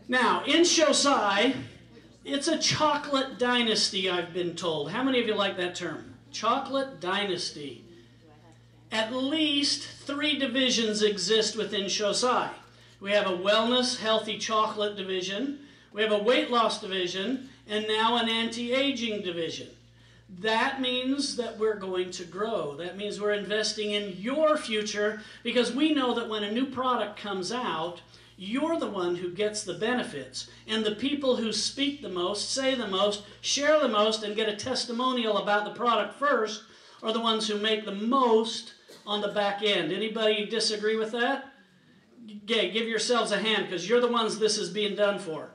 Now, in Shosai, it's a chocolate dynasty, I've been told. How many of you like that term? Chocolate dynasty. At least 3 divisions exist within Shosai. We have a wellness, healthy chocolate division. We have a weight loss division, and now an anti-aging division. That means that we're going to grow. That means we're investing in your future, because we know that when a new product comes out, you're the one who gets the benefits. And the people who speak the most, say the most, share the most, and get a testimonial about the product first are the ones who make the most on the back end. Anybody disagree with that? Okay, give yourselves a hand, because you're the ones this is being done for.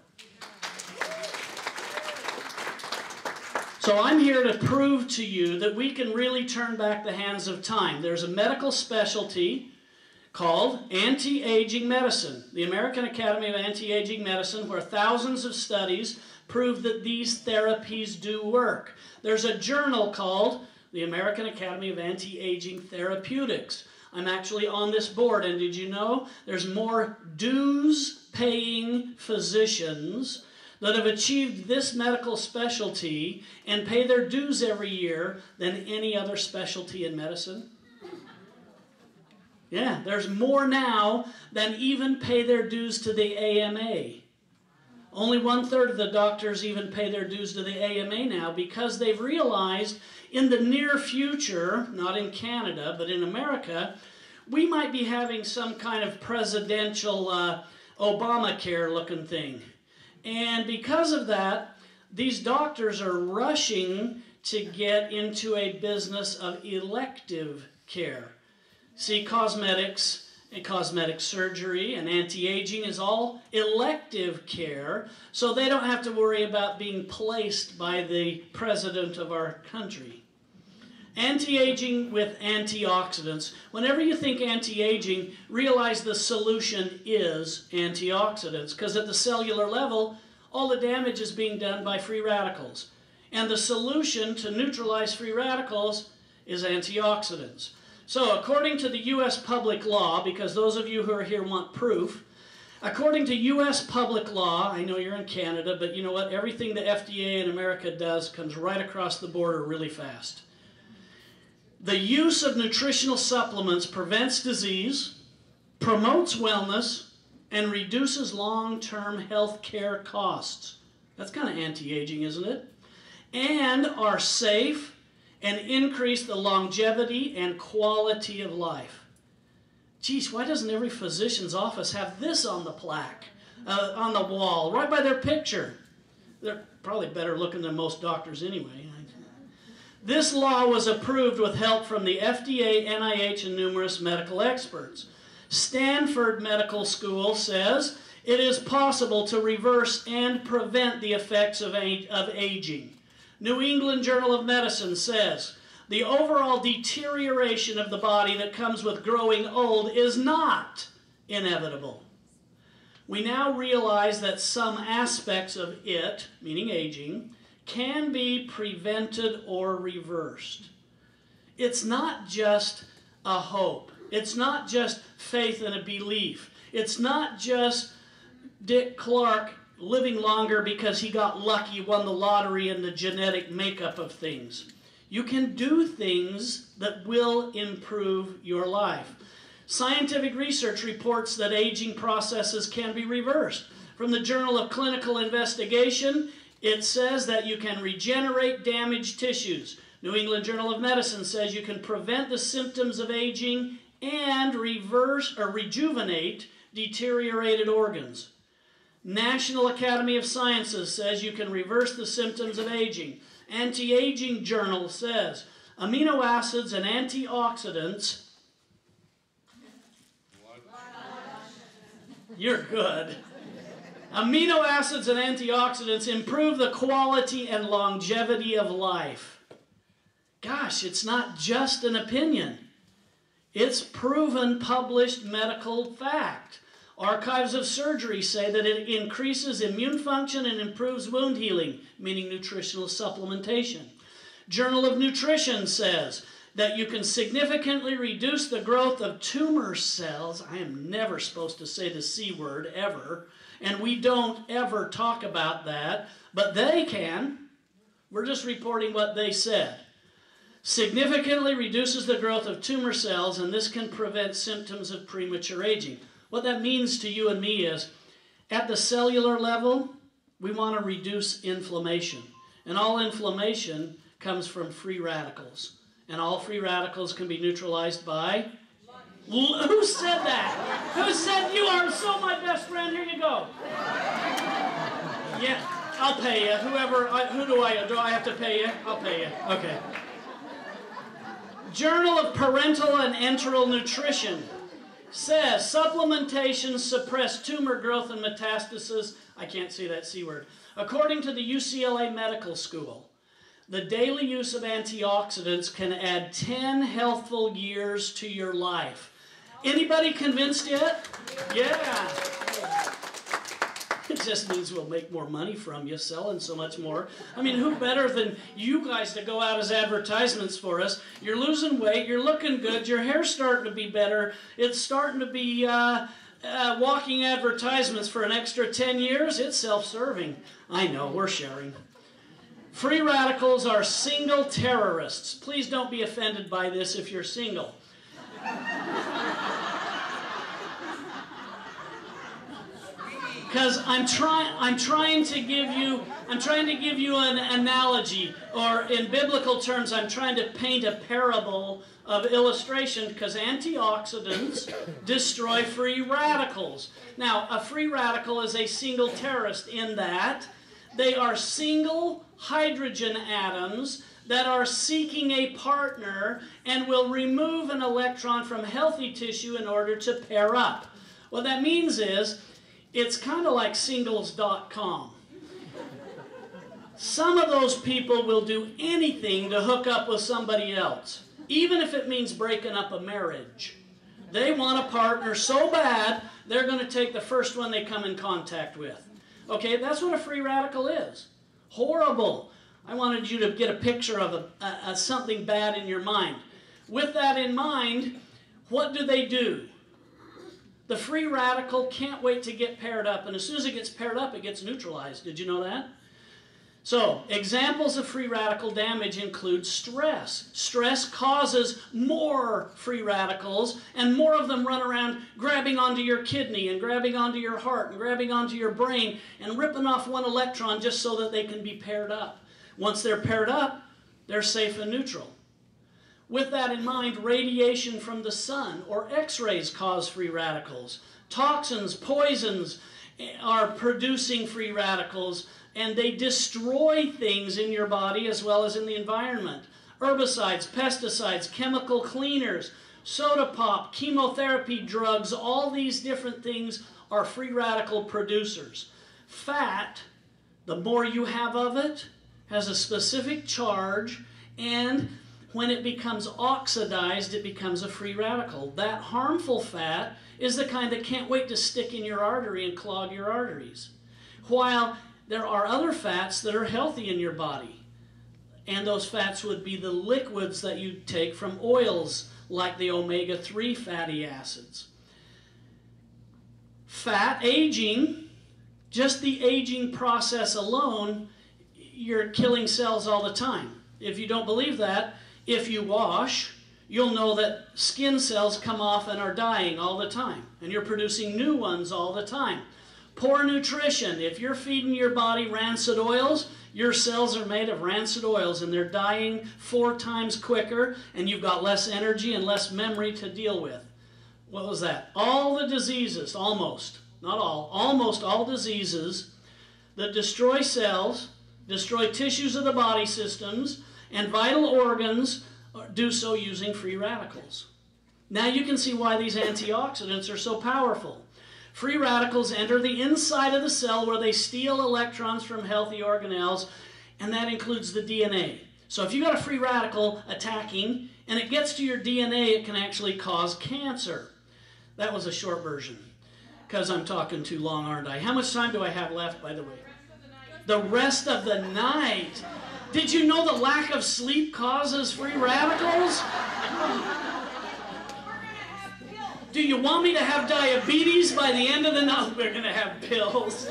So I'm here to prove to you that we can really turn back the hands of time. There's a medical specialty called anti-aging medicine, the American Academy of Anti-Aging Medicine, where thousands of studies prove that these therapies do work. There's a journal called the American Academy of Anti-Aging Therapeutics. I'm actually on this board, and did you know there's more dues-paying physicians that have achieved this medical specialty and pay their dues every year than any other specialty in medicine? Yeah, there's more now than even pay their dues to the AMA. Only 1/3 of the doctors even pay their dues to the AMA now, because they've realized in the near future, not in Canada, but in America, we might be having some kind of presidential Obamacare looking thing. And because of that, these doctors are rushing to get into a business of elective care. See, cosmetics and cosmetic surgery and anti-aging is all elective care, so they don't have to worry about being placed by the president of our country. Anti-aging with antioxidants. Whenever you think anti-aging, realize the solution is antioxidants, because at the cellular level, all the damage is being done by free radicals. And the solution to neutralize free radicals is antioxidants. So according to the U.S. public law, because those of you who are here want proof, according to U.S. public law, I know you're in Canada, but you know what? Everything the FDA in America does comes right across the border really fast. The use of nutritional supplements prevents disease, promotes wellness, and reduces long-term health care costs. That's kind of anti-aging, isn't it? And are safe and increase the longevity and quality of life. Geez, why doesn't every physician's office have this on the plaque, on the wall, right by their picture? They're probably better looking than most doctors anyway. This law was approved with help from the FDA, NIH, and numerous medical experts. Stanford Medical School says it is possible to reverse and prevent the effects of aging. New England Journal of Medicine says the overall deterioration of the body that comes with growing old is not inevitable. We now realize that some aspects of it, meaning aging, can be prevented or reversed. It's not just a hope. It's not just faith and a belief. It's not just Dick Clark living longer because he got lucky, won the lottery, and the genetic makeup of things. You can do things that will improve your life. Scientific research reports that aging processes can be reversed. From the Journal of Clinical Investigation, it says that you can regenerate damaged tissues. New England Journal of Medicine says you can prevent the symptoms of aging and reverse or rejuvenate deteriorated organs. National Academy of Sciences says you can reverse the symptoms of aging. Anti-Aging Journal says amino acids and antioxidants. You're good. Amino acids and antioxidants improve the quality and longevity of life. Gosh, it's not just an opinion. It's proven, published medical fact. Archives of Surgery say that it increases immune function and improves wound healing, meaning nutritional supplementation. Journal of Nutrition says that you can significantly reduce the growth of tumor cells. I am never supposed to say the C word, ever. And we don't ever talk about that, but they can. We're just reporting what they said. Significantly reduces the growth of tumor cells, and this can prevent symptoms of premature aging. What that means to you and me is, at the cellular level, we want to reduce inflammation. And all inflammation comes from free radicals. And all free radicals can be neutralized by... Who said that? Who said you are so my best friend? Here you go. Yeah, I'll pay you. Do I have to pay you? I'll pay you. Okay. Journal of Parental and Enteral Nutrition says supplementation suppress tumor growth and metastasis. I can't say that C word. According to the UCLA Medical School, the daily use of antioxidants can add 10 healthful years to your life. Anybody convinced yet? Yeah. It just means we'll make more money from you selling so much more. I mean, who better than you guys to go out as advertisements for us? You're losing weight, you're looking good, your hair's starting to be better, it's starting to be walking advertisements for an extra 10 years. It's self-serving. I know, we're sharing. Free radicals are single terrorists. Please don't be offended by this if you're single. Because I'm trying to give you an analogy, or in biblical terms, I'm trying to paint a parable of illustration, because antioxidants destroy free radicals. Now, a free radical is a single terrorist in that they are single hydrogen atoms that are seeking a partner and will remove an electron from healthy tissue in order to pair up. What that means is, it's kind of like singles.com. Some of those people will do anything to hook up with somebody else, even if it means breaking up a marriage. They want a partner so bad, they're going to take the first one they come in contact with. Okay, that's what a free radical is. Horrible. I wanted you to get a picture of something bad in your mind. With that in mind, what do? The free radical can't wait to get paired up, and as soon as it gets paired up, it gets neutralized. Did you know that? So, examples of free radical damage include stress. Stress causes more free radicals, and more of them run around grabbing onto your kidney, and grabbing onto your heart, and grabbing onto your brain, and ripping off one electron just so that they can be paired up. Once they're paired up, they're safe and neutral. With that in mind, radiation from the sun or X-rays cause free radicals. Toxins, poisons are producing free radicals, and they destroy things in your body as well as in the environment. Herbicides, pesticides, chemical cleaners, soda pop, chemotherapy drugs, all these different things are free radical producers. Fat, the more you have of it, has a specific charge, and when it becomes oxidized, it becomes a free radical. That harmful fat is the kind that can't wait to stick in your artery and clog your arteries. While there are other fats that are healthy in your body. And those fats would be the liquids that you take from oils, like the omega-3 fatty acids. Fat aging, just the aging process alone, you're killing cells all the time. If you don't believe that, if you wash, you'll know that skin cells come off and are dying all the time, and you're producing new ones all the time. Poor nutrition. If you're feeding your body rancid oils, your cells are made of rancid oils, and they're dying 4 times quicker, and you've got less energy and less memory to deal with. What was that? All the diseases, almost, not all, almost all diseases that destroy cells, destroy tissues of the body systems, and vital organs do so using free radicals. Now you can see why these antioxidants are so powerful. Free radicals enter the inside of the cell where they steal electrons from healthy organelles, and that includes the DNA. So if you've got a free radical attacking and it gets to your DNA, it can actually cause cancer. That was a short version, because I'm talking too long, aren't I? How much time do I have left, by the way? The rest of the night. Did you know the lack of sleep causes free radicals? Do you want me to have diabetes by the end of the night? We're going to have pills.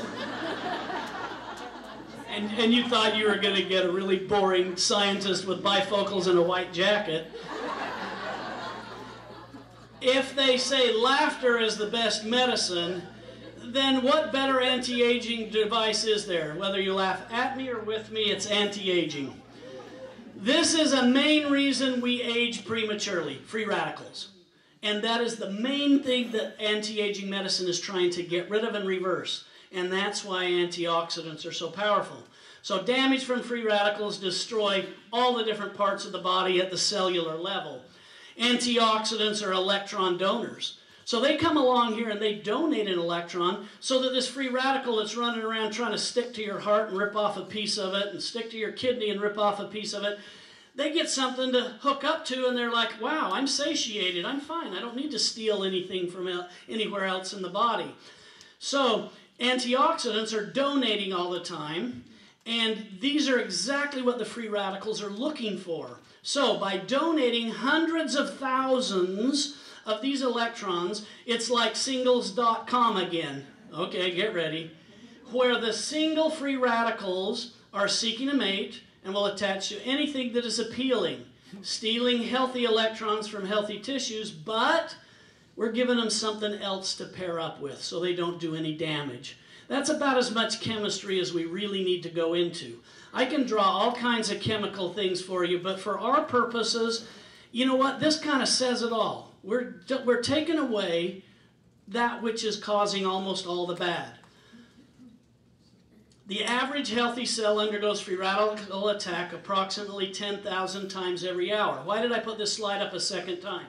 And you thought you were going to get a really boring scientist with bifocals and a white jacket. If they say laughter is the best medicine, then what better anti-aging device is there? Whether you laugh at me or with me, it's anti-aging. This is a main reason we age prematurely, free radicals. And that is the main thing that anti-aging medicine is trying to get rid of and reverse. And that's why antioxidants are so powerful. So damage from free radicals destroy all the different parts of the body at the cellular level. Antioxidants are electron donors. So they come along here and they donate an electron so that this free radical that's running around trying to stick to your heart and rip off a piece of it and stick to your kidney and rip off a piece of it, they get something to hook up to and they're like, wow, I'm satiated, I'm fine, I don't need to steal anything from anywhere else in the body. So antioxidants are donating all the time, and these are exactly what the free radicals are looking for. So by donating hundreds of thousands of these electrons, it's like singles.com again. Okay, get ready. Where the single free radicals are seeking a mate and will attach to anything that is appealing, stealing healthy electrons from healthy tissues, but we're giving them something else to pair up with so they don't do any damage. That's about as much chemistry as we really need to go into. I can draw all kinds of chemical things for you, but for our purposes, you know what? This kind of says it all. We're taking away that which is causing almost all the bad. The average healthy cell undergoes free radical attack approximately 10,000 times every hour. Why did I put this slide up a second time?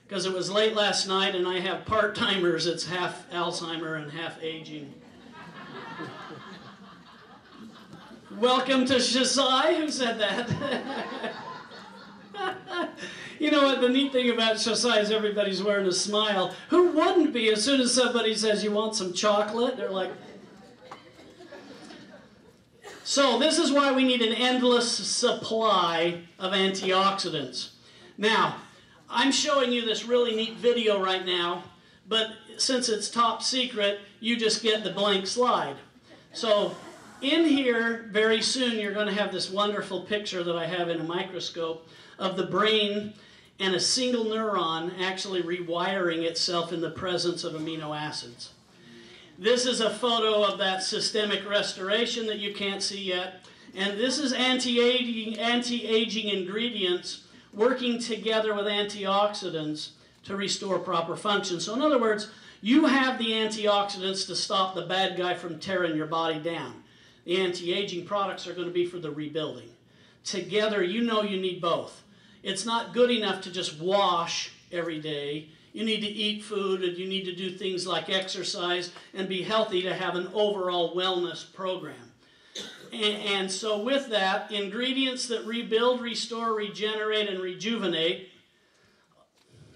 Because it was late last night and I have part-timers. It's half Alzheimer and half aging. Welcome to Shasai. Who said that? You know what, the neat thing about Shasai is everybody's wearing a smile. Who wouldn't be as soon as somebody says you want some chocolate? They're like... So this is why we need an endless supply of antioxidants. Now, I'm showing you this really neat video right now, but since it's top secret, you just get the blank slide. So in here, very soon, you're going to have this wonderful picture that I have in a microscope of the brain and a single neuron actually rewiring itself in the presence of amino acids. This is a photo of that systemic restoration that you can't see yet. And this is anti-aging ingredients working together with antioxidants to restore proper function. So in other words, you have the antioxidants to stop the bad guy from tearing your body down. The anti-aging products are going to be for the rebuilding. Together, you know you need both. It's not good enough to just wash every day. You need to eat food, and you need to do things like exercise and be healthy to have an overall wellness program. And so with that, ingredients that rebuild, restore, regenerate, and rejuvenate.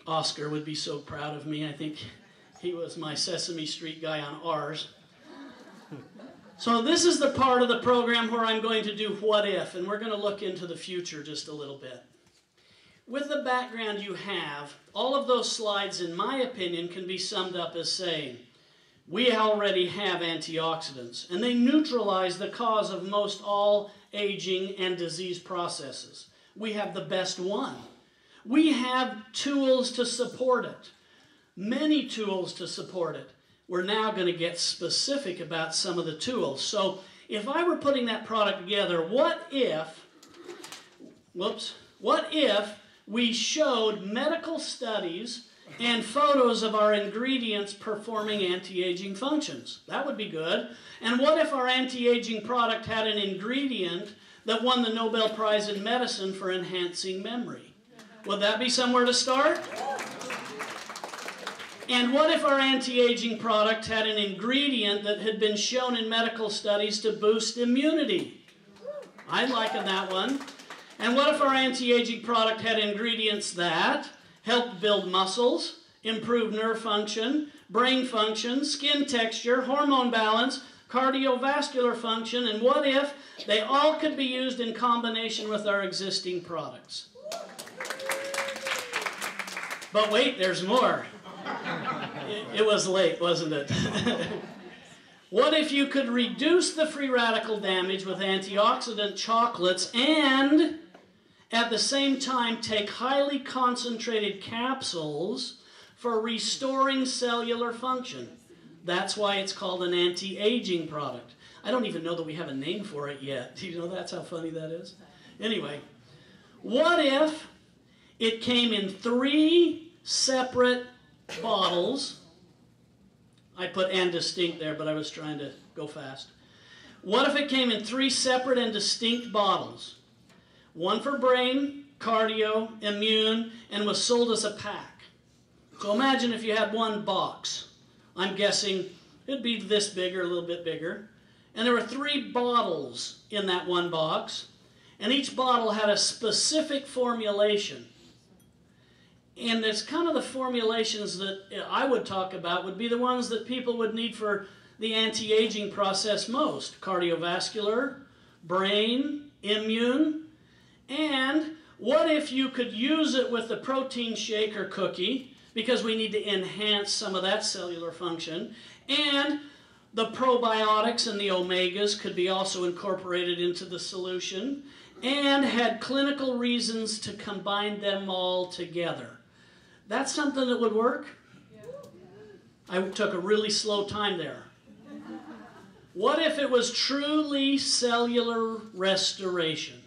Oscar would be so proud of me. I think he was my Sesame Street guy on ours. So this is the part of the program where I'm going to do what if, and we're going to look into the future just a little bit. With the background you have, all of those slides, in my opinion, can be summed up as saying, we already have antioxidants, and they neutralize the cause of most all aging and disease processes. We have the best one. We have tools to support it, many tools to support it. We're now going to get specific about some of the tools. So if I were putting that product together, what if we showed medical studies and photos of our ingredients performing anti-aging functions? That would be good. And what if our anti-aging product had an ingredient that won the Nobel Prize in Medicine for enhancing memory? Would that be somewhere to start? And what if our anti-aging product had an ingredient that had been shown in medical studies to boost immunity? I liken that one. And what if our anti-aging product had ingredients that helped build muscles, improve nerve function, brain function, skin texture, hormone balance, cardiovascular function, and what if they all could be used in combination with our existing products? But wait, there's more. It was late, wasn't it? What if you could reduce the free radical damage with antioxidant chocolates and at the same time take highly concentrated capsules for restoring cellular function? That's why it's called an anti-aging product. I don't even know that we have a name for it yet. Do you know that's how funny that is? Anyway, what if it came in 3 separate bottles? I put and distinct there, but I was trying to go fast. What if it came in 3 separate and distinct bottles? One for brain, cardio, immune, and was sold as a pack. So imagine if you had 1 box. I'm guessing it'd be this big or a little bit bigger. And there were 3 bottles in that 1 box. And each bottle had a specific formulation. And it's kind of the formulations that I would talk about would be the ones that people would need for the anti-aging process most. Cardiovascular, brain, immune. And what if you could use it with the protein shake or cookie, because we need to enhance some of that cellular function. And the probiotics and the omegas could be also incorporated into the solution and had clinical reasons to combine them all together. That's something that would work? I took a really slow time there. What if it was truly cellular restoration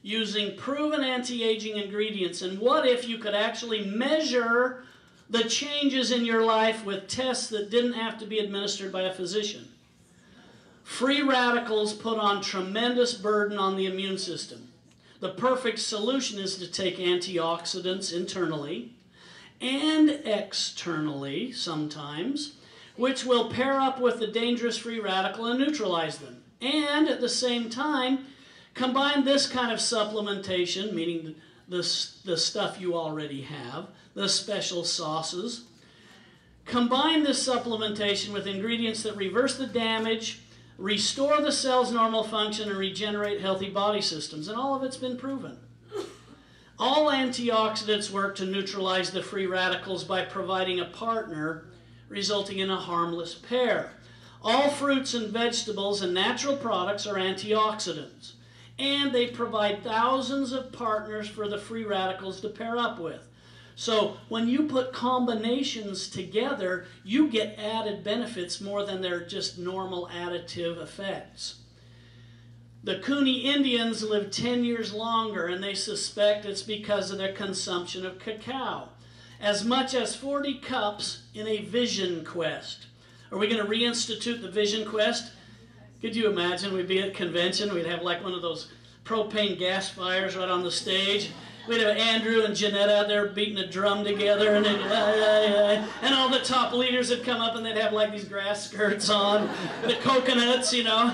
using proven anti-aging ingredients? And what if you could actually measure the changes in your life with tests that didn't have to be administered by a physician? Free radicals put on tremendous burden on the immune system. The perfect solution is to take antioxidants internally and externally sometimes, which will pair up with the dangerous free radical and neutralize them. And at the same time, combine this kind of supplementation, meaning the stuff you already have, the special sauces. Combine this supplementation with ingredients that reverse the damage, restore the cell's normal function, and regenerate healthy body systems. And all of it's been proven. All antioxidants work to neutralize the free radicals by providing a partner, resulting in a harmless pair. All fruits and vegetables and natural products are antioxidants, and they provide thousands of partners for the free radicals to pair up with. So when you put combinations together, you get added benefits more than their just normal additive effects. The Cooney Indians live 10 years longer, and they suspect it's because of their consumption of cacao. As much as 40 cups in a vision quest. Are we going to reinstitute the vision quest? Could you imagine we'd be at a convention, we'd have like one of those propane gas fires right on the stage. We'd have Andrew and Jeanette out there beating a drum together, and and all the top leaders would come up and they'd have like these grass skirts on, the coconuts, you know,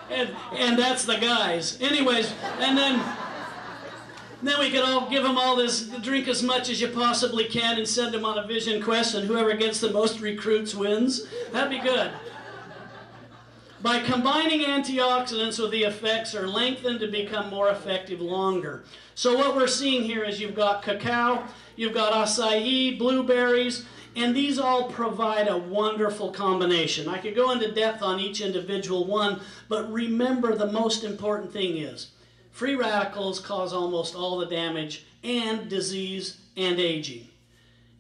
and that's the guys. Anyways, and then we could all give them all this, drink as much as you possibly can and send them on a vision quest, and whoever gets the most recruits wins. That'd be good. By combining antioxidants with the effects are lengthened to become more effective longer. So what we're seeing here is you've got cacao, you've got acai, blueberries, and these all provide a wonderful combination. I could go into depth on each individual one, but remember the most important thing is free radicals cause almost all the damage and disease and aging.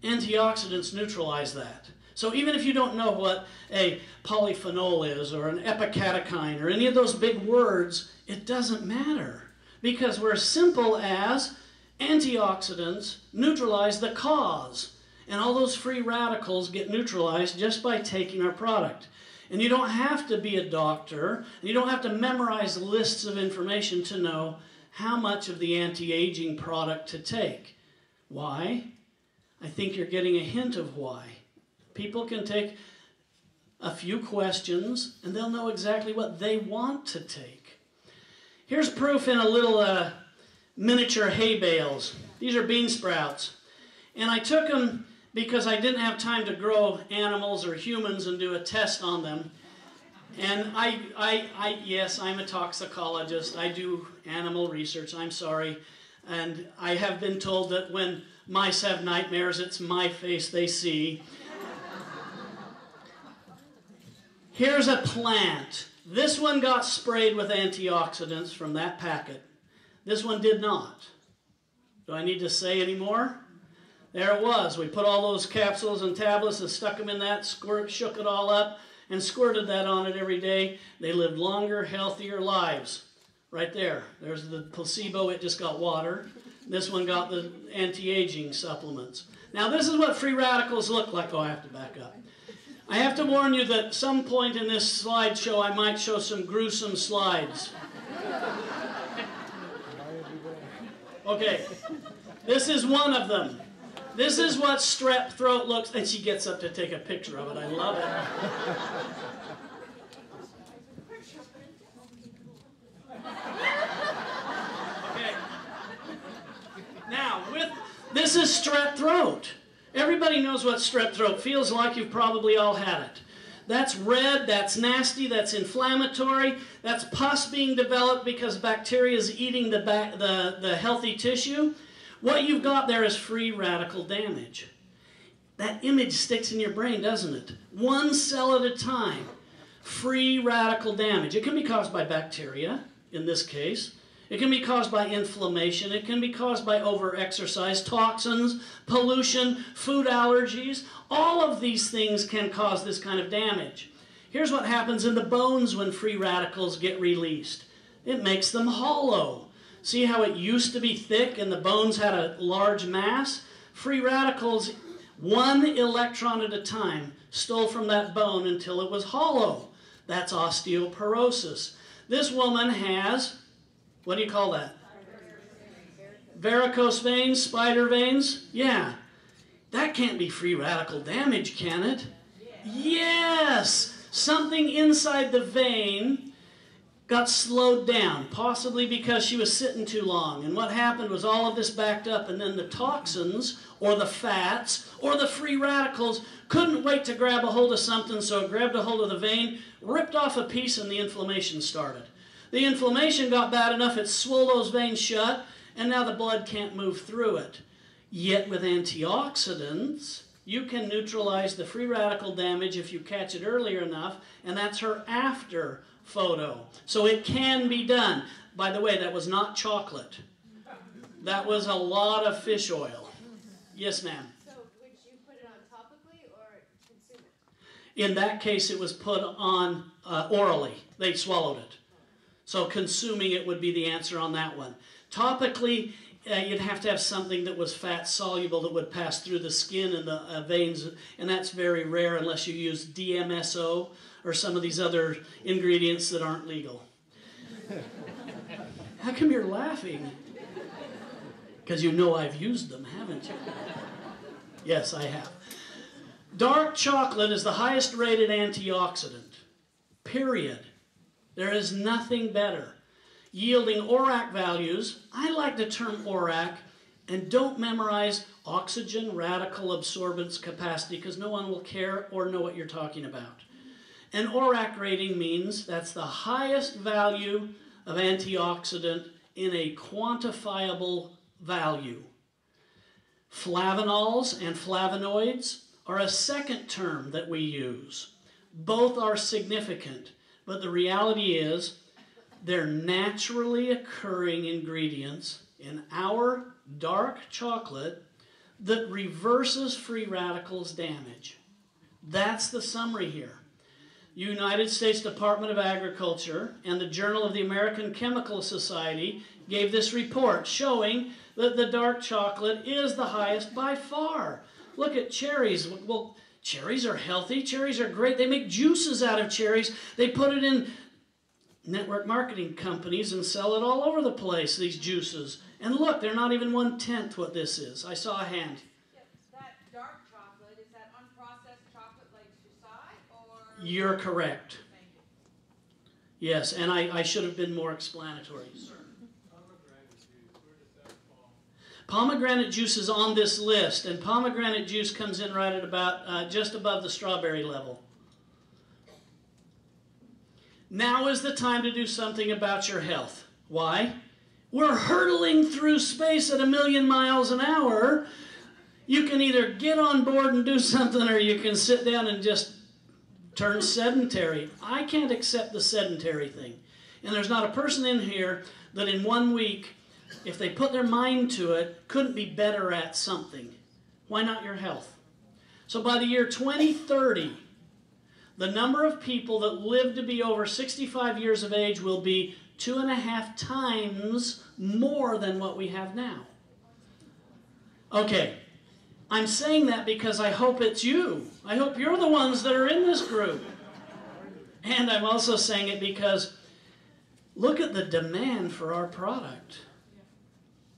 Antioxidants neutralize that. So even if you don't know what a polyphenol is or an epicatechine or any of those big words, it doesn't matter because we're as simple as antioxidants neutralize the cause. And all those free radicals get neutralized just by taking our product. And you don't have to be a doctor, and you don't have to memorize lists of information to know how much of the anti-aging product to take. Why? I think you're getting a hint of why. People can take a few questions, and they'll know exactly what they want to take. Here's proof in a little miniature hay bales. These are bean sprouts. And I took them because I didn't have time to grow animals or humans and do a test on them. And yes, I'm a toxicologist. I do animal research. I'm sorry. And I have been told that when mice have nightmares, it's my face they see. Here's a plant. This one got sprayed with antioxidants from that packet. This one did not. Do I need to say any more? There it was. We put all those capsules and tablets and stuck them in that, shook it all up, and squirted that on it every day. They lived longer, healthier lives. Right there. There's the placebo. It just got water. This one got the anti-aging supplements. Now, this is what free radicals look like. Oh, I have to back up. I have to warn you that at some point in this slideshow, I might show some gruesome slides. Okay. This is one of them. This is what strep throat looks, and she gets up to take a picture of it. I love it. Okay. Now, this is strep throat. Everybody knows what strep throat feels like. You've probably all had it. That's red, that's nasty, that's inflammatory, that's pus being developed because bacteria is eating the healthy tissue. What you've got there is free radical damage. That image sticks in your brain, doesn't it? One cell at a time. Free radical damage. It can be caused by bacteria, in this case. It can be caused by inflammation. It can be caused by overexercise, toxins, pollution, food allergies. All of these things can cause this kind of damage. Here's what happens in the bones when free radicals get released. It makes them hollow. See how it used to be thick and the bones had a large mass? Free radicals, one electron at a time, stole from that bone until it was hollow. That's osteoporosis. This woman has, what do you call that? Varicose veins, spider veins? Yeah. That can't be free radical damage, can it? Yes! Something inside the vein got slowed down, possibly because she was sitting too long. And what happened was all of this backed up, and then the toxins, or the fats, or the free radicals couldn't wait to grab a hold of something, so it grabbed a hold of the vein, ripped off a piece, and the inflammation started. The inflammation got bad enough, it swelled those veins shut, and now the blood can't move through it. Yet with antioxidants, you can neutralize the free radical damage if you catch it earlier enough, and that's her after photo. So it can be done. By the way, that was not chocolate. That was a lot of fish oil. Yes, ma'am. So would you put it on topically or consume it? In that case, it was put on orally. They swallowed it. So consuming it would be the answer on that one. Topically, you'd have to have something that was fat soluble that would pass through the skin and the veins, and that's very rare unless you use DMSO or some of these other ingredients that aren't legal. How come you're laughing? Because you know I've used them, haven't you? Yes, I have. Dark chocolate is the highest rated antioxidant, period. There is nothing better. Yielding ORAC values, I like the term ORAC, and don't memorize oxygen radical absorbance capacity because no one will care or know what you're talking about. An ORAC rating means that's the highest value of antioxidant in a quantifiable value. Flavanols and flavonoids are a second term that we use. Both are significant, but the reality is they're naturally occurring ingredients in our dark chocolate that reverses free radicals damage. That's the summary here. United States Department of Agriculture and the Journal of the American Chemical Society gave this report showing that the dark chocolate is the highest by far. Look at cherries. Well, cherries are healthy. Cherries are great. They make juices out of cherries. They put it in network marketing companies and sell it all over the place, these juices. And look, they're not even 1/10 what this is. I saw a hand. Yes, that dark chocolate, is that unprocessed chocolate like Xovatality or? You're correct. Thank you. Yes, and I should have been more explanatory. Pomegranate juice is on this list, and pomegranate juice comes in right at about just above the strawberry level. Now is the time to do something about your health. Why? We're hurtling through space at 1,000,000 miles an hour. You can either get on board and do something, or you can sit down and just turn sedentary. I can't accept the sedentary thing. And there's not a person in here that in 1 week, if they put their mind to it, couldn't be better at something. Why not your health? So by the year 2030, the number of people that live to be over 65 years of age will be 2.5 times more than what we have now. Okay, I'm saying that because I hope it's you. I hope you're the ones that are in this group. And I'm also saying it because look at the demand for our product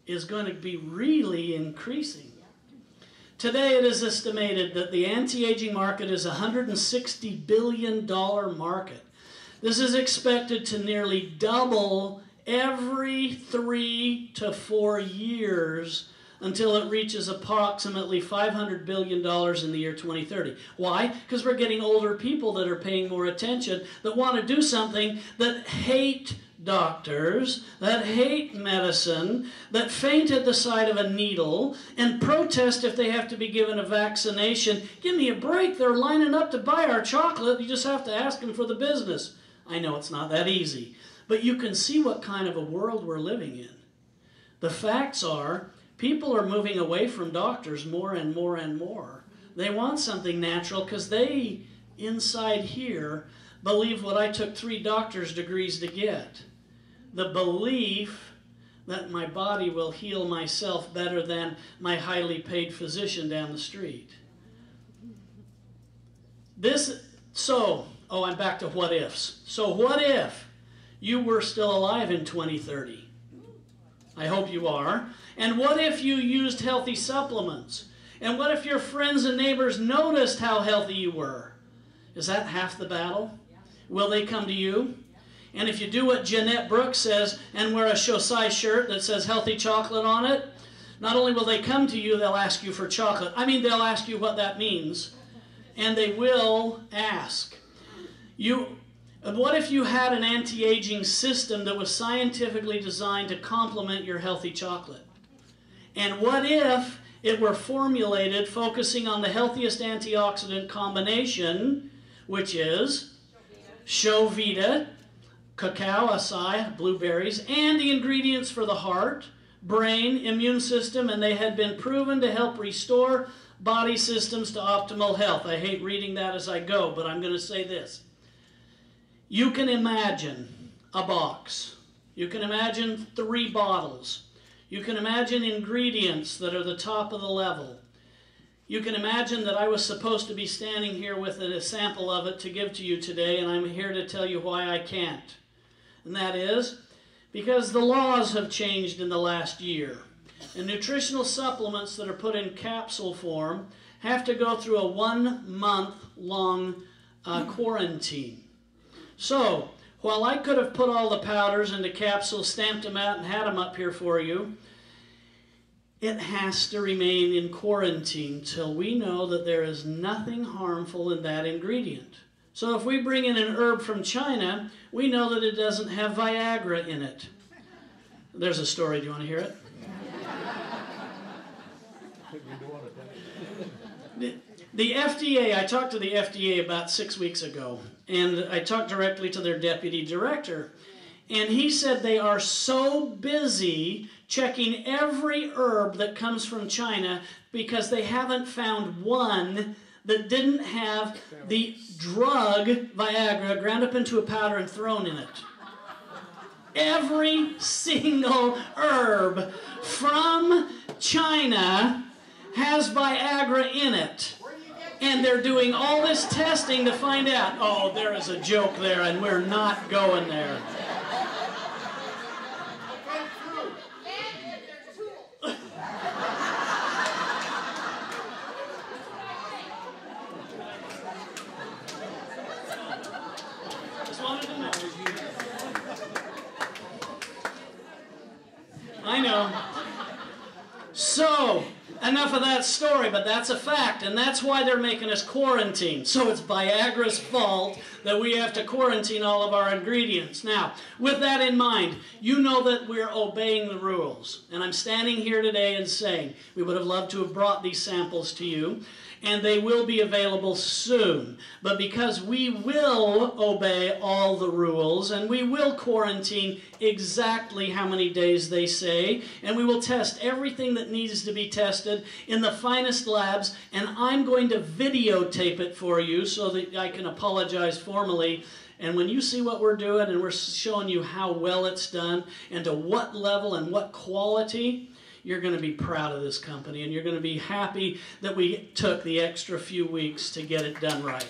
is going to be really increasing. Today it is estimated that the anti-aging market is a $160 billion market. This is expected to nearly double every 3 to 4 years until it reaches approximately $500 billion in the year 2030. Why? Because we're getting older people that are paying more attention, that want to do something, that hate doctors, that hate medicine, that faint at the sight of a needle, and protest if they have to be given a vaccination. Give me a break. They're lining up to buy our chocolate. You just have to ask them for the business. I know it's not that easy, but you can see what kind of a world we're living in. The facts are, people are moving away from doctors more and more and more. They want something natural because they, inside here, believe what I took 3 doctor's degrees to get. The belief that my body will heal myself better than my highly paid physician down the street. I'm back to what ifs. So what if you were still alive in 2030? I hope you are. And what if you used healthy supplements? And what if your friends and neighbors noticed how healthy you were? Is that half the battle? Will they come to you? And if you do what Jeanette Brooks says and wear a Shosai shirt that says healthy chocolate on it, not only will they come to you, they'll ask you for chocolate. I mean, they'll ask you what that means. And they will ask. What if you had an anti-aging system that was scientifically designed to complement your healthy chocolate? And what if it were formulated focusing on the healthiest antioxidant combination, which is Xovita, cacao, acai, blueberries, and the ingredients for the heart, brain, immune system, and they had been proven to help restore body systems to optimal health. I hate reading that as I go, but I'm going to say this. You can imagine a box. You can imagine 3 bottles. You can imagine ingredients that are the top of the level. You can imagine that I was supposed to be standing here with a sample of it to give to you today, and I'm here to tell you why I can't. And that is because the laws have changed in the last year. And nutritional supplements that are put in capsule form have to go through a 1-month-long quarantine. So, while I could have put all the powders into capsules, stamped them out, and had them up here for you, it has to remain in quarantine till we know that there is nothing harmful in that ingredient. So if we bring in an herb from China, we know that it doesn't have Viagra in it. There's a story. Do you want to hear it? The FDA, I talked to the FDA about 6 weeks ago, and I talked directly to their deputy director, and he said they are so busy checking every herb that comes from China because they haven't found one that didn't have the drug Viagra ground up into a powder and thrown in it. Every single herb from China has Viagra in it. And they're doing all this testing to find out, oh, there is a joke there, and we're not going there. Just wanted to know. I know. So, enough enough of that story, but that's a fact, and that's why they're making us quarantine. So it's Viagra's fault that we have to quarantine all of our ingredients. Now, with that in mind, you know that we're obeying the rules. And I'm standing here today and saying we would have loved to have brought these samples to you, and they will be available soon. But because we will obey all the rules, and we will quarantine exactly how many days they say, and we will test everything that needs to be tested in the finest labs, and I'm going to videotape it for you so that I can apologize formally. And when you see what we're doing, and we're showing you how well it's done, and to what level and what quality, you're going to be proud of this company, and you're going to be happy that we took the extra few weeks to get it done right.